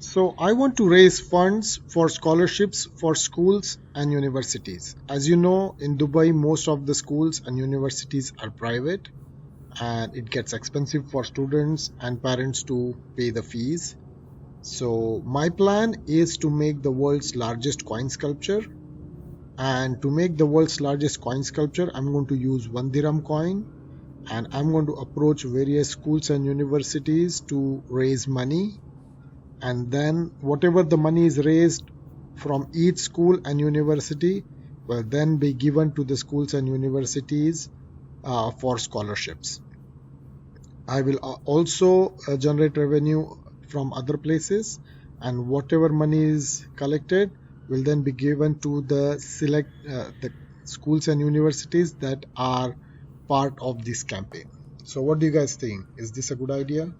So I want to raise funds for scholarships for schools and universities. As you know, in Dubai, most of the schools and universities are private, and it gets expensive for students and parents to pay the fees. So my plan is to make the world's largest coin sculpture. And to make the world's largest coin sculpture, I'm going to use 1 dirham coin, and I'm going to approach various schools and universities to raise money. And then whatever the money is raised from each school and university will then be given to the schools and universities for scholarships. I will also generate revenue from other places, and whatever money is collected will then be given to the schools and universities that are part of this campaign. So what do you guys think? Is this a good idea?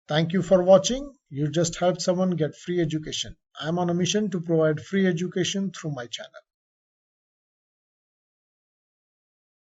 Thank you for watching. You just helped someone get free education. I'm on a mission to provide free education through my channel.